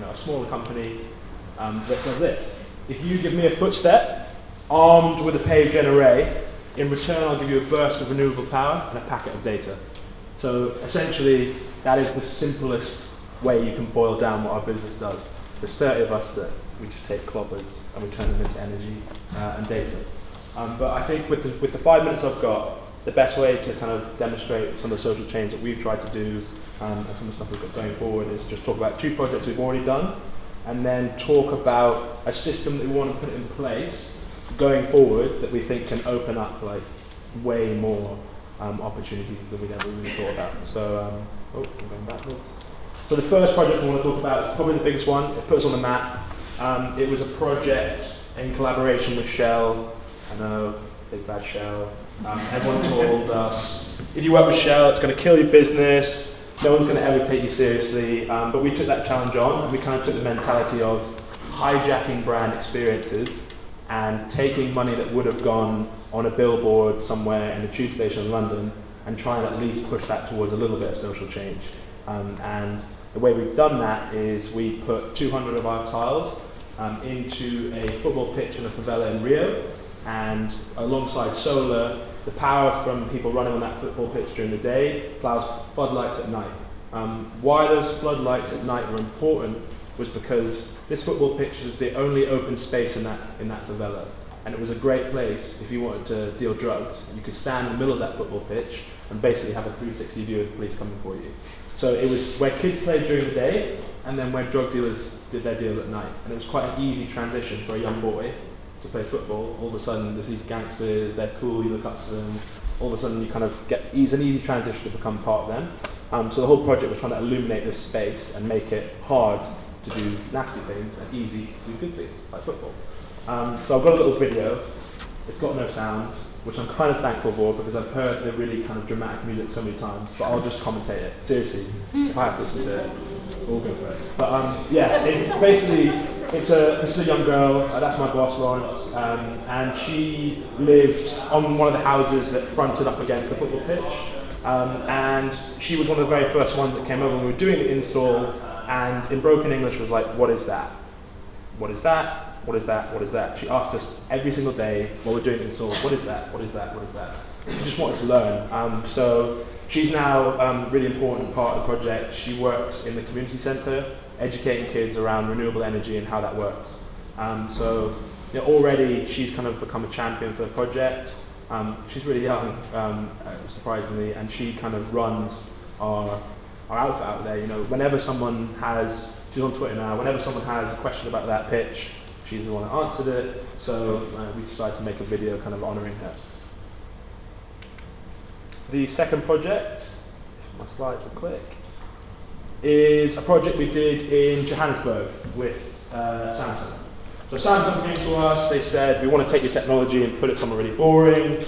a smaller company that does this. If you give me a footstep armed with a Pavegen array, in return I'll give you a burst of renewable power and a packet of data. So essentially, that is the simplest way you can boil down what our business does. There's 30 of us that we just take clobbers and we turn them into energy and data. But I think with the 5 minutes I've got, the best way to kind of demonstrate some of the social change that we've tried to do and some of the stuff we've got going forward is just talk about 2 projects we've already done, and then talk about a system that we want to put in place going forward that we think can open up like way more opportunities than we ever really thought about. So, I'm going backwards. So the first project I want to talk about is probably the biggest one. It puts us on the map. It was a project in collaboration with Shell. I know, big bad Shell. Everyone told us, if you work with Shell, it's going to kill your business. No one's going to ever take you seriously. But we took that challenge on, and we kind of took the mentality of hijacking brand experiences and taking money that would have gone on a billboard somewhere in a tube station in London and trying at least push that towards a little bit of social change. And the way we've done that is we put 200 of our tiles into a football pitch in a favela in Rio, and alongside solar, the power from people running on that football pitch during the day plows floodlights at night. Why those floodlights at night were important was because this football pitch is the only open space in that favela, and it was a great place if you wanted to deal drugs. You could stand in the middle of that football pitch and basically have a 360 view of the police coming for you. So it was where kids played during the day, and then where drug dealers did their deals at night. And it was quite an easy transition for a young boy to play football. All of a sudden, there's these gangsters, they're cool, you look up to them. All of a sudden, you kind of it's an easy transition to become part of them. So the whole project was trying to illuminate this space and make it hard to do nasty things and easy to do good things, like football. So I've got a little video. It's got no sound, which I'm kind of thankful for because I've heard the really kind of dramatic music so many times, but I'll just commentate it. Seriously, if I have to listen to it, we'll go for it. But yeah, this is a young girl, that's my boss, Lawrence, and she lived on one of the houses that fronted up against the football pitch, and she was one of the very first ones that came over when we were doing the install, and in broken English was like, what is that? What is that? What is that? What is that? She asked us every single day while we're doing the install, what is that? What is that? What is that? She just wanted to learn. So she's now a really important part of the project. She works in the community centre, educating kids around renewable energy and how that works. So already she's kind of become a champion for the project. She's really young, surprisingly, and she kind of runs our outfit out there. Whenever someone has, she's on Twitter now, whenever someone has a question about that pitch, she's the one that answered it, so we decided to make a video kind of honouring her. The second project, if my slides will click, is a project we did in Johannesburg with Samsung. So Samsung came to us, they said, we want to take your technology and put it somewhere really boring.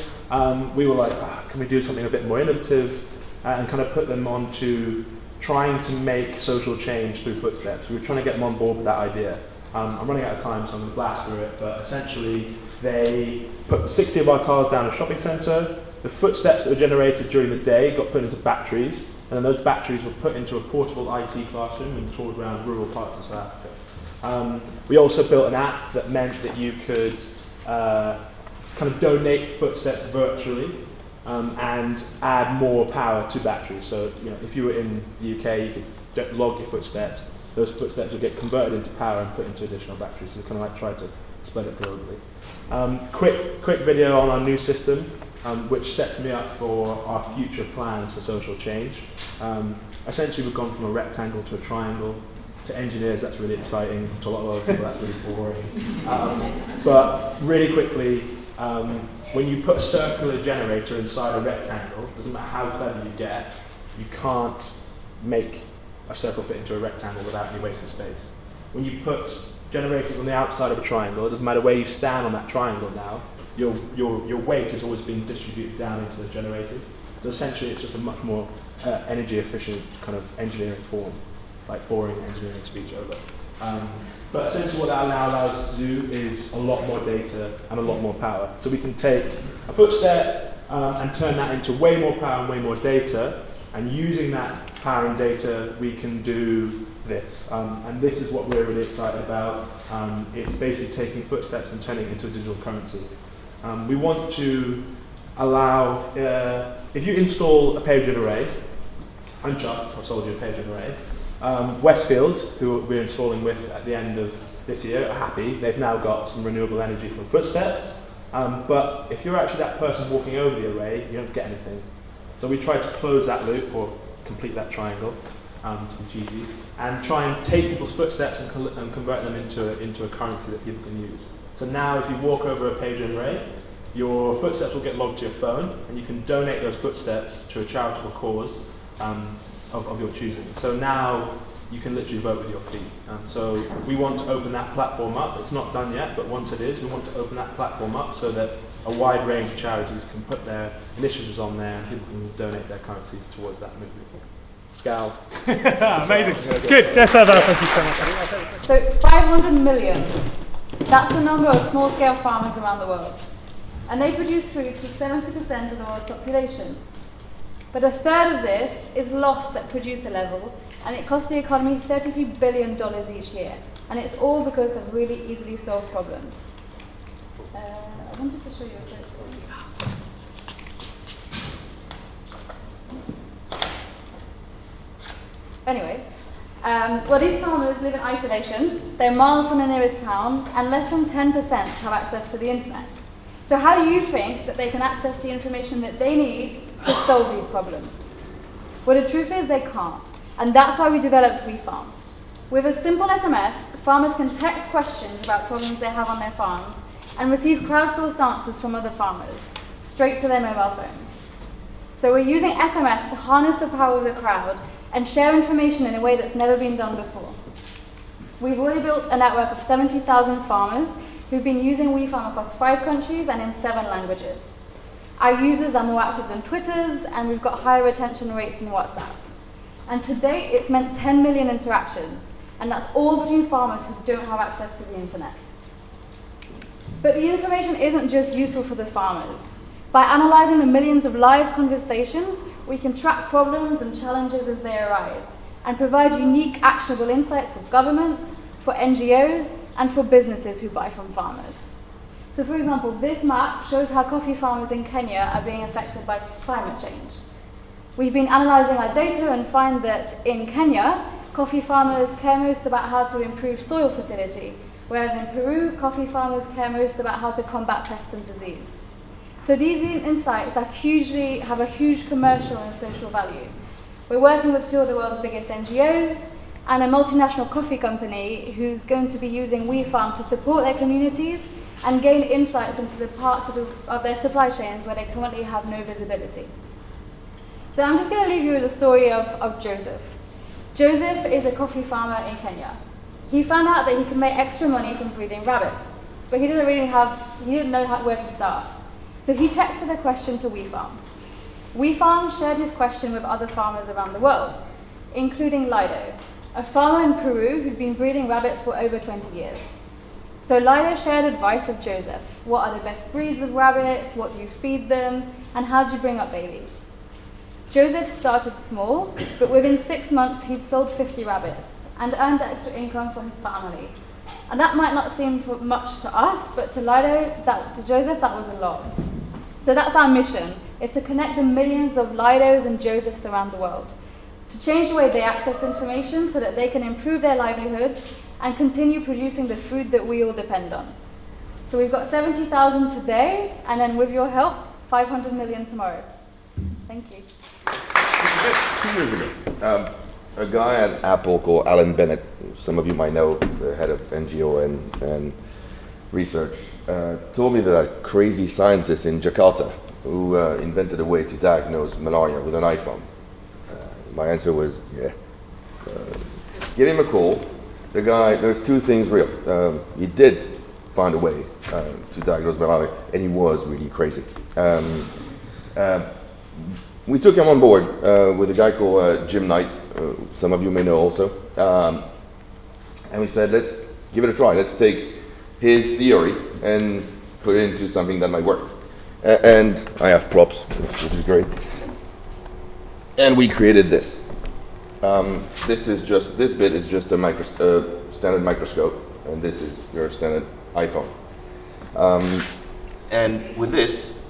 We were like, can we do something a bit more innovative? And kind of put them on to trying to make social change through footsteps. We were trying to get them on board with that idea. I'm running out of time, so I'm going to blast through it, but essentially they put 60 of our tiles down a shopping centre. The footsteps that were generated during the day got put into batteries, and then those batteries were put into a portable IT classroom and toured around rural parts of South Africa. We also built an app that meant that you could kind of donate footsteps virtually and add more power to batteries. So if you were in the UK, you could log your footsteps. Those footsteps would get converted into power and put into additional batteries. So we kind of like tried to spread it globally. Quick video on our new system, which sets me up for our future plans for social change. Essentially, we've gone from a rectangle to a triangle. To engineers, that's really exciting. To a lot of other people, that's really boring. But really quickly, when you put a circular generator inside a rectangle, doesn't matter how clever you get, you can't make a circle fit into a rectangle without any wasted space. When you put generators on the outside of a triangle, it doesn't matter where you stand on that triangle now, your weight is always being distributed down into the generators. So essentially it's just a much more energy efficient kind of engineering form, like boring engineering speech over. But essentially what that now allows us to do is a lot more data and a lot more power. So we can take a footstep and turn that into way more power and way more data, And using that power and data, we can do this. And this is what we're really excited about. It's basically taking footsteps and turning it into a digital currency. We want to allow, if you install a page array, I'm Chuck, I've sold you a page array. Westfield, who we're installing with at the end of this year, are happy. They've now got some renewable energy from footsteps. But if you're actually that person walking over the array, you don't get anything. So we try to close that loop, or complete that triangle, to be cheesy, and try and take people's footsteps and convert them into a currency that people can use. So now if you walk over a page array, your footsteps will get logged to your phone, and you can donate those footsteps to a charitable cause of your choosing. So now you can literally vote with your feet. So we want to open that platform up. It's not done yet, but once it is, we want to open that platform up so that a wide range of charities can put their initiatives on there and people can donate their currencies towards that movement. Scal. Amazing. Good. Let's have that. Thank you so much. So 500 million. That's the number of small-scale farmers around the world. And they produce food for 70% of the world's population. But a third of this is lost at producer level, and it costs the economy $33 billion each year. And it's all because of really easily solved problems. I wanted to show you a great story. Anyway, well, these farmers live in isolation. They're miles from the nearest town, and less than 10% have access to the internet. So how do you think that they can access the information that they need to solve these problems? Well, the truth is they can't. And that's why we developed WeFarm. With a simple SMS, farmers can text questions about problems they have on their farms and receive crowdsourced answers from other farmers, straight to their mobile phones. So we're using SMS to harness the power of the crowd and share information in a way that's never been done before. We've already built a network of 70,000 farmers who've been using WeFarm across 5 countries and in 7 languages. Our users are more active than Twitter's, and we've got higher retention rates than WhatsApp. And to date, it's meant 10 million interactions, and that's all between farmers who don't have access to the internet. But the information isn't just useful for the farmers. By analyzing the millions of live conversations, we can track problems and challenges as they arise, and provide unique, actionable insights for governments, for NGOs, and for businesses who buy from farmers. So for example, this map shows how coffee farmers in Kenya are being affected by climate change. We've been analysing our data and find that in Kenya, coffee farmers care most about how to improve soil fertility, whereas in Peru, coffee farmers care most about how to combat pests and disease. So these insights are have a huge commercial and social value. We're working with 2 of the world's biggest NGOs and a multinational coffee company who's going to be using WeFarm to support their communities and gain insights into the parts of their supply chains where they currently have no visibility. So I'm just going to leave you with the story of Joseph. Joseph is a coffee farmer in Kenya. He found out that he could make extra money from breeding rabbits, but he didn't know where to start. So he texted a question to WeFarm. WeFarm shared his question with other farmers around the world, including Lido, a farmer in Peru who'd been breeding rabbits for over 20 years. So Lido shared advice with Joseph. What are the best breeds of rabbits? What do you feed them? And how do you bring up babies? Joseph started small, but within 6 months he'd sold 50 rabbits and earned extra income for his family. And that might not seem much to us, but to Joseph, that was a lot. So that's our mission, is to connect the millions of Lidos and Josephs around the world, to change the way they access information so that they can improve their livelihoods and continue producing the food that we all depend on. So we've got 70,000 today, and then with your help, 500 million tomorrow. Thank you. 2 years ago, a guy at Apple called Alan Bennett, some of you might know, the head of NGO and research, told me that a crazy scientist in Jakarta who invented a way to diagnose malaria with an iPhone. My answer was, yeah. Give him a call. The guy, there's 2 things real. He did find a way to diagnose malaria, and he was really crazy. We took him on board with a guy called Jim Knight, some of you may know also. And we said, let's give it a try. Let's take his theory and put it into something that might work. And I have props, which is great. And we created this. This bit is just a standard microscope, and this is your standard iPhone. And with this,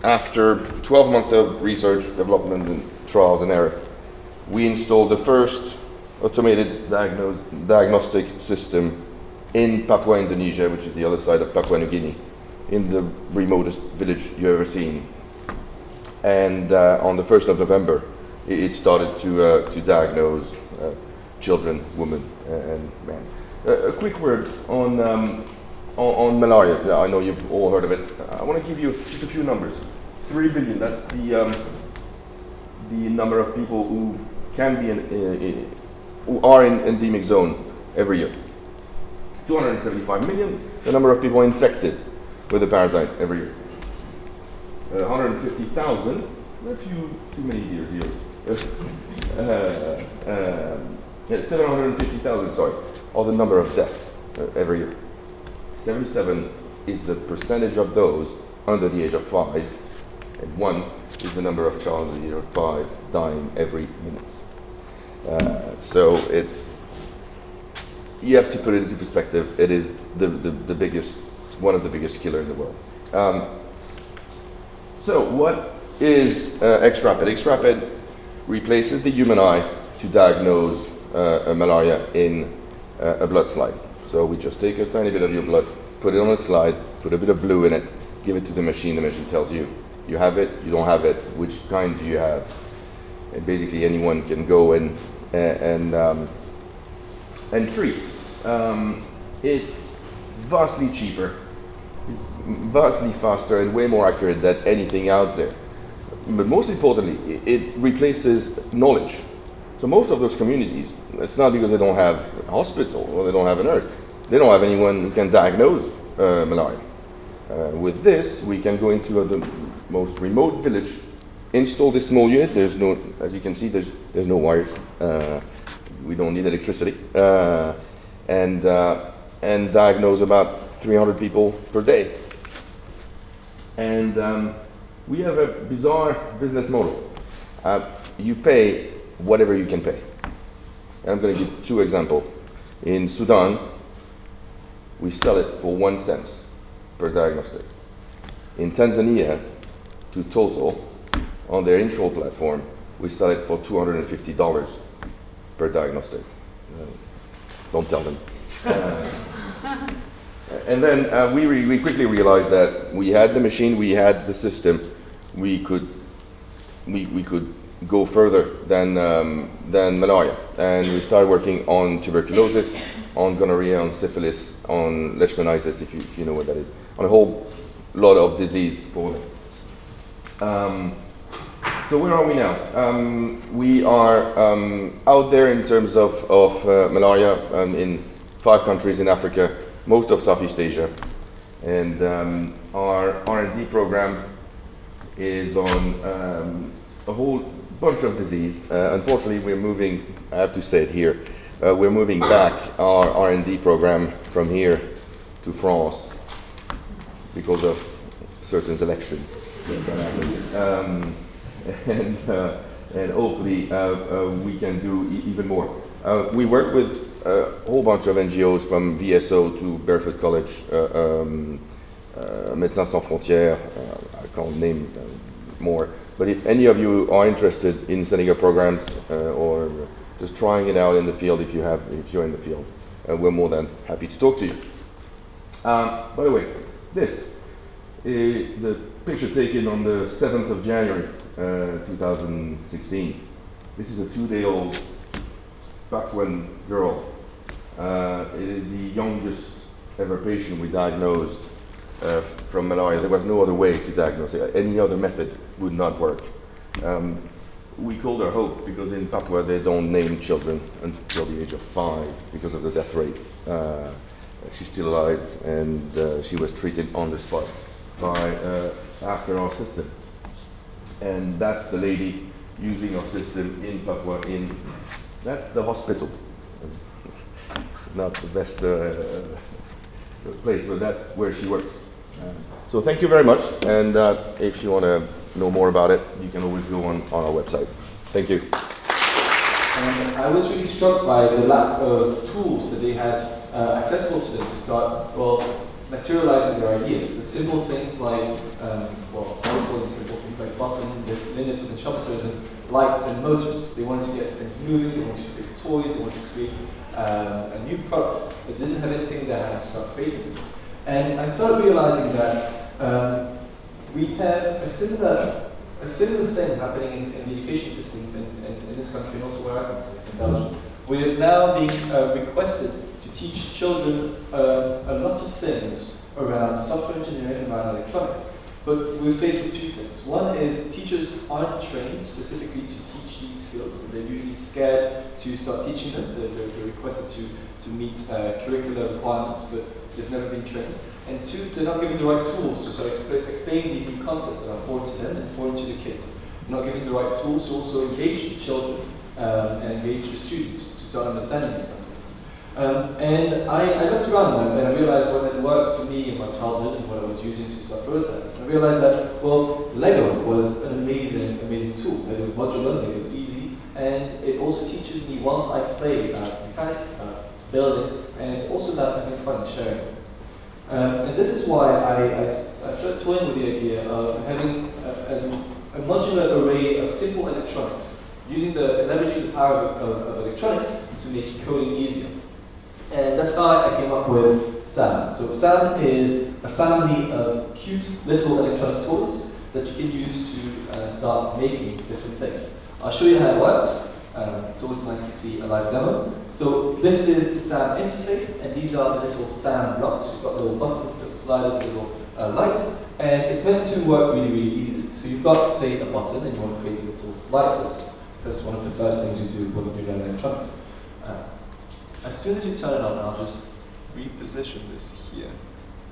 after 12 months of research, development, and trials and error, we installed the first automated diagnostic system in Papua, Indonesia, which is the other side of Papua New Guinea, in the remotest village you've ever seen. And on the 1st of November, it started to diagnose children, women, and men. A quick word on malaria. Yeah, I know you've all heard of it. I want to give you just a few numbers. 3 billion, that's the number of people who can be who are in endemic zone every year. 275 million, the number of people infected with the parasite every year. 150,000, a few too many years. 750,000, sorry, are the number of deaths every year. 77 is the percentage of those under the age of 5, and 1 is the number of children under the age of 5 dying every minute. So you have to put it into perspective. It is the biggest, one of the biggest killer in the world. So what is xRapid? xRapid replaces the human eye to diagnose malaria in a blood slide. So we just take a tiny bit of your blood, put it on a slide, put a bit of blue in it, give it to the machine tells you, you have it, you don't have it, which kind do you have? And basically anyone can go and treat. It's vastly cheaper, it's vastly faster and way more accurate than anything out there. But most importantly, it replaces knowledge. So most of those communities, it's not because they don't have a hospital or they don't have a nurse. They don't have anyone who can diagnose malaria. With this, we can go into the most remote village, install this small unit. There's no, as you can see, there's no wires. We don't need electricity, and diagnose about 300 people per day. And we have a bizarre business model. You pay whatever you can pay. And I'm going to give 2 examples. In Sudan, we sell it for 1 cent per diagnostic. In Tanzania, to Total, on their Inshore platform, we sell it for $250 per diagnostic. Don't tell them. And then we quickly realized that we had the machine, we had the system, we could go further than malaria, and we started working on tuberculosis, on gonorrhea, on syphilis, on leishmaniasis, if you know what that is, on a whole lot of disease for them. So where are we now? We are out there in terms of malaria in 5 countries in Africa, most of Southeast Asia, and our R&D program is on a whole bunch of disease. Unfortunately, we're moving, I have to say it here, we're moving back our R&D program from here to France because of certain elections that happened. And hopefully we can do even more. We work with a whole bunch of NGOs from VSO to Barefoot College, Médecins Sans Frontières, I can't name more. But if any of you are interested in setting up programs or just trying it out in the field, if you're in the field, we're more than happy to talk to you. By the way, this is a picture taken on the 7th of January, 2016. This is a 2-day-old Papuan girl. It is the youngest ever patient we diagnosed from malaria. There was no other way to diagnose it. Any other method would not work. We called her Hope because in Papua they don't name children until the age of 5 because of the death rate. She's still alive, and she was treated on the spot after our system. And that's the lady using our system in Papua. That's the hospital. Not the best place, but that's where she works. So thank you very much, and if you want to know more about it, you can always go on our website. Thank you. And I was really struck by the lack of tools that they had accessible to them to start, well, materializing their ideas. So simple things like, well, I would call them simple things like button, linear potentiometers, and lights and motors. They wanted to get things moving, they wanted to create toys, they wanted to create a new product, but didn't have anything that had to start creating. And I started realizing that we have a similar thing happening in the education system in this country and also where I come from, in Belgium. We're now being requested to teach children a lot of things around software engineering and around electronics. But we're faced with two things. One is teachers aren't trained specifically to teach these skills. So they're usually scared to start teaching them. They're requested to meet curricular requirements, but they've never been trained. And two, they're not given the right tools to start explaining these new concepts that are foreign to them and foreign to the kids. They're not given the right tools to also engage the children and engage the students to start understanding these concepts. And I looked around and I realized what had worked for me in my childhood and what I was using to start prototyping. I realized that, well, Lego was an amazing tool. It was modular, it was easy, and it also teaches me once I play about mechanics, about building, and also about having fun and sharing things. And this is why I started toying with the idea of having a modular array of simple electronics, leveraging the power of electronics to make coding easier. And that's how I came up with SAM. So SAM is a family of cute little electronic toys that you can use to start making different things. I'll show you how it works. It's always nice to see a live demo. So this is the SAM interface, and these are the little SAM blocks. You've got little buttons, little sliders, little lights, and it's meant to work really, really easily. So you've got, say, a button, and you want to create a little light system. That's one of the first things you do when you learn electronics. As soon as you turn it on, I'll just reposition this here.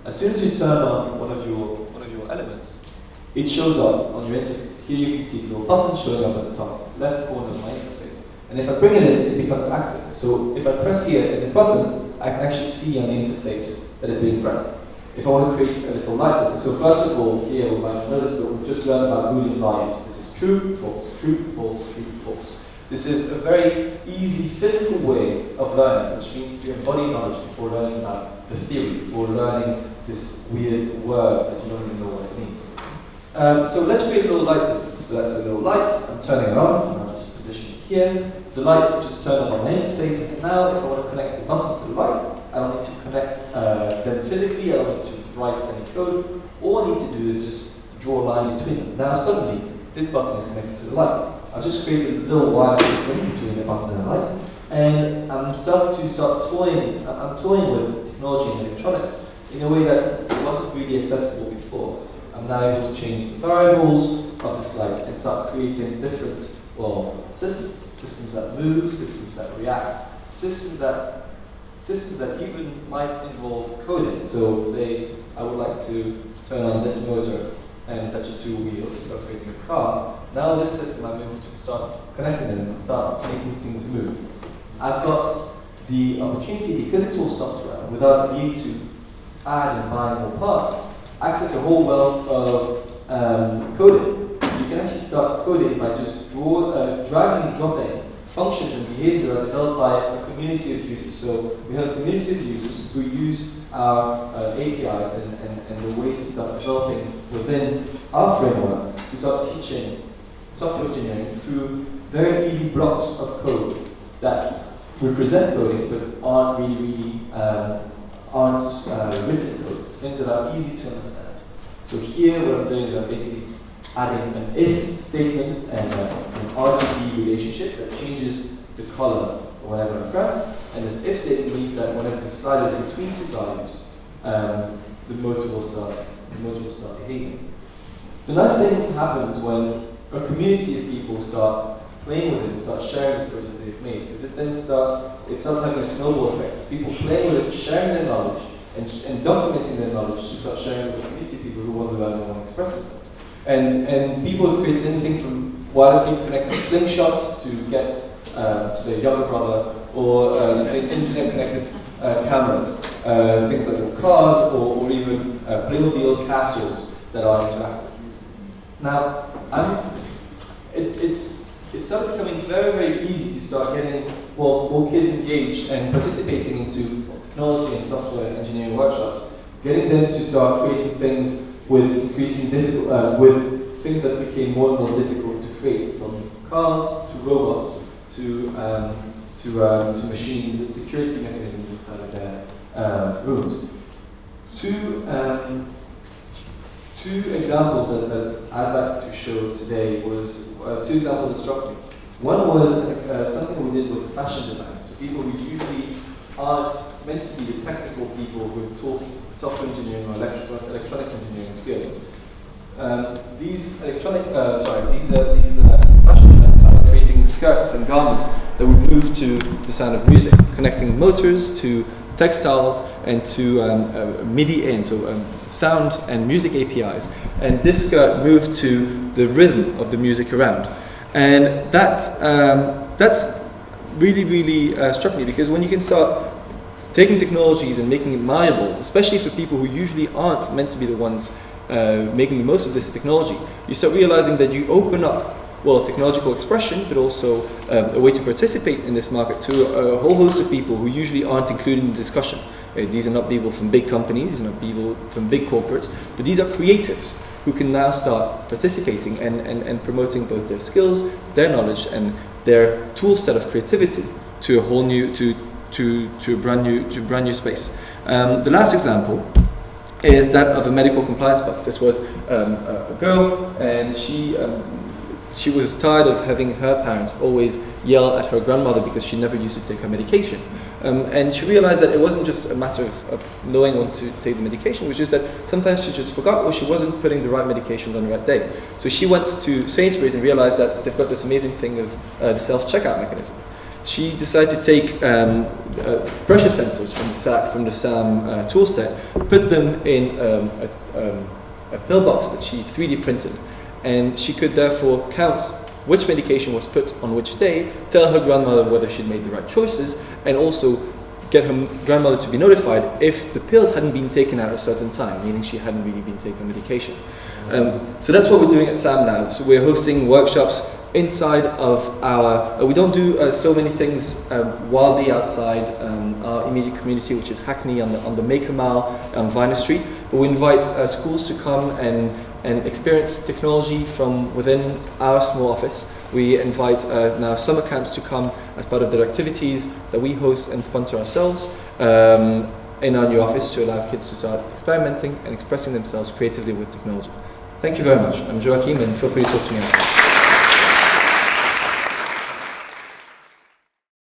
As soon as you turn on one of your elements, it shows up on your interface. Here you can see the little button showing up at the top left corner of my interface. And if I bring it in, it becomes active. So if I press here at this button, I can actually see on the interface that it's being pressed. If I want to create a little light system, so first of all, here we might notice that we've just learned about Boolean values. This is true, false, true, false, true, false. This is a very easy physical way of learning, which means you embody knowledge before learning about the theory, before learning this weird word that you don't even know what it means. So let's create a little light system. So that's a little light, I'm turning it on, and I'll just position it here. The light will just turn on my interface, and now if I want to connect the button to the light, I don't need to connect them physically, I don't need to write any code. All I need to do is just draw a line between them. Now suddenly, this button is connected to the light. I've just created a little wire system between the button and the light, and I'm toying with technology and electronics in a way that wasn't really accessible before. I'm now able to change the variables of this light and start creating different, systems that move, systems that react, systems that even might involve coding. So say I would like to turn on this motor and touch a tool wheel to start creating a car. Now this system, I'm able to start connecting them and start making things move. I've got the opportunity, because it's all software, without needing to add and buy more parts, access a whole wealth of coding. So you can actually start coding by just dragging and dropping functions and behaviors that are developed by a community of users. So we have a community of users who use our APIs and the way to start developing within our framework to start teaching software engineering through very easy blocks of code that represent coding but aren't really written code. It's things that are easy to understand. So here what I'm doing is I'm basically adding an if statement and an RGB relationship that changes the color whenever I press. And this if statement means that whenever the slider is between two values, the motor will start behaving. The nice thing happens when a community of people start playing with it and start sharing the project they've made, is it starts having a snowball effect of people playing with it, sharing their knowledge, and documenting their knowledge to start sharing with the community of people who want to learn and want to express themselves. And people have created anything from wirelessly connected slingshots to get to their younger brother, or internet-connected cameras, things like little cars, or even Playmobil castles that are interactive. Now, it started becoming very, very easy to start getting more kids engaged and participating into technology and software engineering workshops, getting them to start creating things with increasing with things that became more and more difficult to create, from cars to robots to machines and security mechanisms inside of their rooms. Two examples that I'd like to show today was two examples that struck me. One was something we did with fashion design. So people who usually aren't meant to be the technical people who have taught software engineering or electronics engineering skills. These fashion designers started creating skirts and garments that would move to the sound of music, connecting motors to textiles and to MIDI in, so sound and music APIs. And this skirt moved to the rhythm of the music around. And that's really, really struck me, because when you can start taking technologies and making it malleable, especially for people who usually aren't meant to be the ones making the most of this technology, you start realizing that you open up, well, technological expression, but also a way to participate in this market to a whole host of people who usually aren't included in the discussion. These are not people from big companies, these are not people from big corporates, but these are creatives who can now start participating and promoting both their skills, their knowledge, and their tool set of creativity to a whole new, to a brand new space. The last example is that of a medical compliance box. This was a girl, and she was tired of having her parents always yell at her grandmother because she never used to take her medication. And she realized that it wasn't just a matter of knowing when to take the medication, it was just that sometimes she just forgot, or she wasn't putting the right medications on the right day. So she went to Sainsbury's and realized that they've got this amazing thing of the self-checkout mechanism. She decided to take pressure sensors from the SAM tool set, put them in a pill box that she 3D printed, and she could therefore count which medication was put on which day, tell her grandmother whether she'd made the right choices, and also get her grandmother to be notified if the pills hadn't been taken at a certain time, meaning she hadn't really been taking medication. So that's what we're doing at SAM now. So we're hosting workshops inside of our, we don't do so many things wildly outside our immediate community, which is Hackney on the Maker Mile on Viner Street, but we invite schools to come and experience technology from within our small office. We invite now summer camps to come as part of their activities that we host and sponsor ourselves in our new office to allow kids to start experimenting and expressing themselves creatively with technology. Thank you very much. I'm Joachim, and feel free to talk to me after.